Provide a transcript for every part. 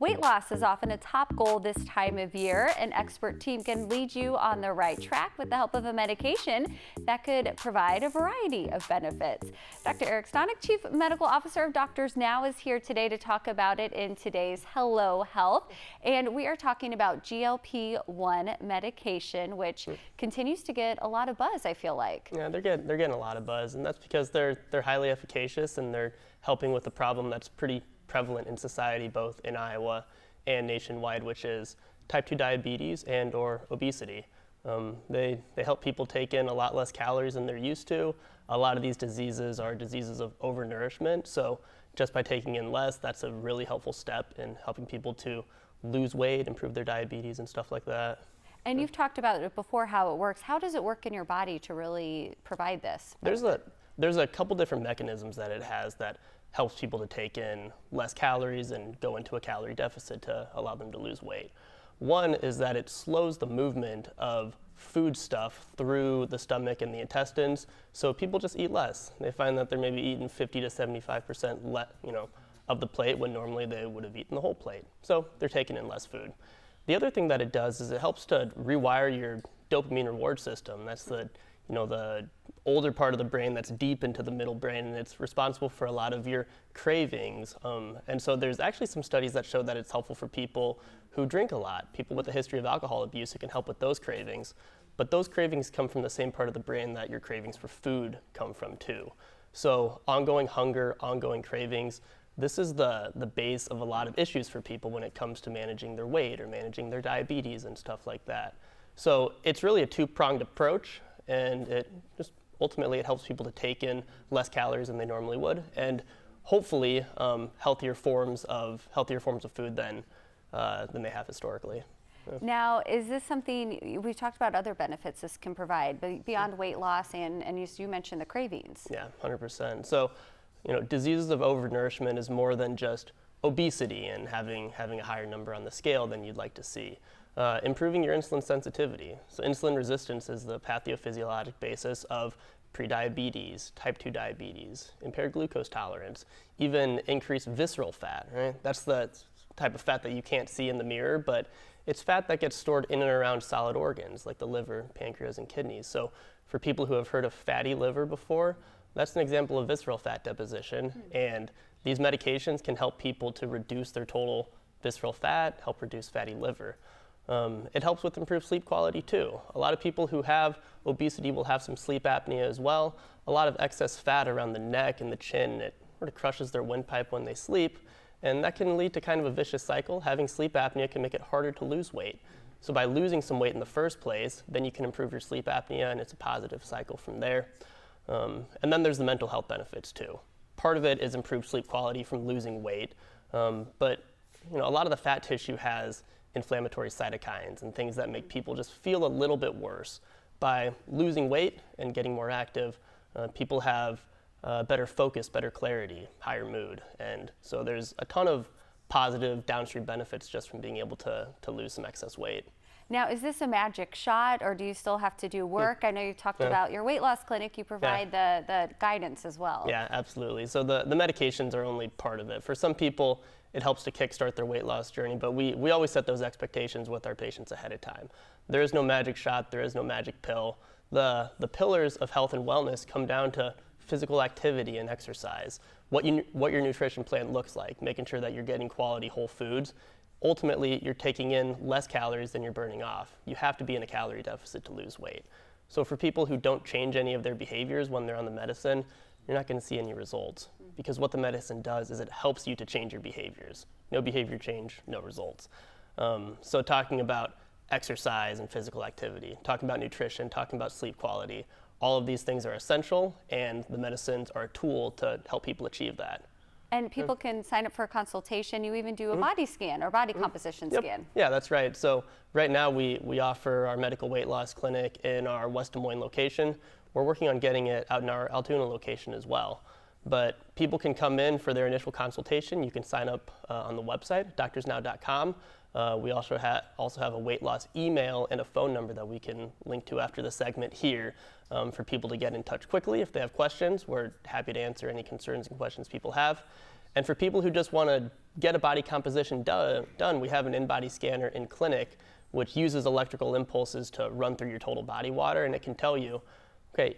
Weight loss is often a top goal this time of year. An expert team can lead you on the right track with the help of a medication that could provide a variety of benefits. Dr. Eric Stanek, Chief Medical Officer of DoctorsNow, is here today to talk about it in today's Hello Health. And we are talking about GLP-1 medication, which continues to get a lot of buzz, I feel like. Yeah, they're getting a lot of buzz, and that's because they're highly efficacious and they're helping with a problem that's pretty prevalent in society, both in Iowa and nationwide, which is type 2 diabetes and or obesity. They help people take in a lot less calories than they're used to. A lot of these diseases are diseases of overnourishment, so just by taking in less, that's a really helpful step in helping people to lose weight, improve their diabetes and stuff like that. And you've talked about it before, how it works. How does it work in your body to really provide this? There's a couple different mechanisms that it has that helps people to take in less calories and go into a calorie deficit to allow them to lose weight. One is that it slows the movement of food stuff through the stomach and the intestines, so people just eat less. They find that they're maybe eating 50 to 75% of the plate when normally they would have eaten the whole plate. So they're taking in less food. The other thing that it does is it helps to rewire your dopamine reward system. That's the older part of the brain that's deep into the middle brain, and it's responsible for a lot of your cravings. And so there's actually some studies that show that it's helpful for people who drink a lot, people with a history of alcohol abuse. It can help with those cravings. But those cravings come from the same part of the brain that your cravings for food come from too. So ongoing hunger, ongoing cravings, this is the base of a lot of issues for people when it comes to managing their weight or managing their diabetes and stuff like that. So it's really a two-pronged approach, and it just ultimately it helps people to take in less calories than they normally would, and hopefully healthier forms of food than they have historically. Now, is this something, we've talked about other benefits this can provide, but beyond weight loss, and you mentioned the cravings. Yeah, 100%. So, diseases of overnourishment is more than just obesity and having a higher number on the scale than you'd like to see. Improving your insulin sensitivity. So insulin resistance is the pathophysiologic basis of prediabetes, type 2 diabetes, impaired glucose tolerance, even increased visceral fat, right? That's the type of fat that you can't see in the mirror, but it's fat that gets stored in and around solid organs like the liver, pancreas, and kidneys. So for people who have heard of fatty liver before, that's an example of visceral fat deposition, and these medications can help people to reduce their total visceral fat, help reduce fatty liver. It helps with improved sleep quality too. A lot of people who have obesity will have some sleep apnea as well. A lot of excess fat around the neck and the chin, it sort of crushes their windpipe when they sleep, and that can lead to kind of a vicious cycle. Having sleep apnea can make it harder to lose weight. So by losing some weight in the first place, then you can improve your sleep apnea, and it's a positive cycle from there. And then there's the mental health benefits too. Part of it is improved sleep quality from losing weight, but a lot of the fat tissue has inflammatory cytokines and things that make people just feel a little bit worse. By losing weight and getting more active, people have better focus, better clarity, higher mood, and so there's a ton of positive downstream benefits just from being able to lose some excess weight. Now, is this a magic shot, or do you still have to do work? I know you talked about your weight loss clinic. You provide the guidance as well. Yeah, absolutely. So the medications are only part of it. For some people, it helps to kickstart their weight loss journey, but we always set those expectations with our patients ahead of time. There is no magic shot. There is no magic pill. The pillars of health and wellness come down to physical activity and exercise, what your nutrition plan looks like, making sure that you're getting quality whole foods. Ultimately, you're taking in less calories than you're burning off. You have to be in a calorie deficit to lose weight. So for people who don't change any of their behaviors when they're on the medicine, you're not going to see any results, because what the medicine does is it helps you to change your behaviors. No behavior change, no results. So talking about exercise and physical activity, talking about nutrition, talking about sleep quality, all of these things are essential, and the medicines are a tool to help people achieve that. And people can sign up for a consultation. You even do a body scan or body composition scan. Yeah, that's right. So right now we offer our medical weight loss clinic in our West Des Moines location. We're working on getting it out in our Altoona location as well. But people can come in for their initial consultation. You can sign up on the website, doctorsnow.com. We also have a weight loss email and a phone number that we can link to after the segment here for people to get in touch quickly if they have questions. We're happy to answer any concerns and questions people have. And for people who just want to get a body composition done, we have an in-body scanner in clinic which uses electrical impulses to run through your total body water, and it can tell you, okay,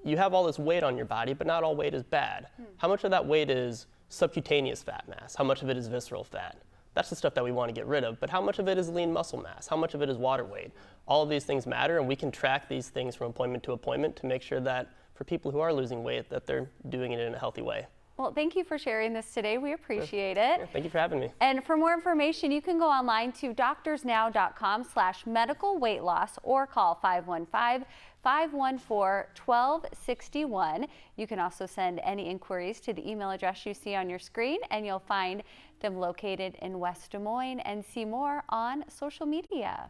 you have all this weight on your body, but not all weight is bad. How much of that weight is subcutaneous fat mass? How much of it is visceral fat? That's the stuff that we want to get rid of, but how much of it is lean muscle mass? How much of it is water weight? All of these things matter, and we can track these things from appointment to appointment to make sure that for people who are losing weight, that they're doing it in a healthy way. Well, thank you for sharing this today. We appreciate it. Yeah, thank you for having me. And for more information, you can go online to doctorsnow.com/medical weight loss or call 515-514-1261. You can also send any inquiries to the email address you see on your screen, and you'll find them located in West Des Moines, and see more on social media.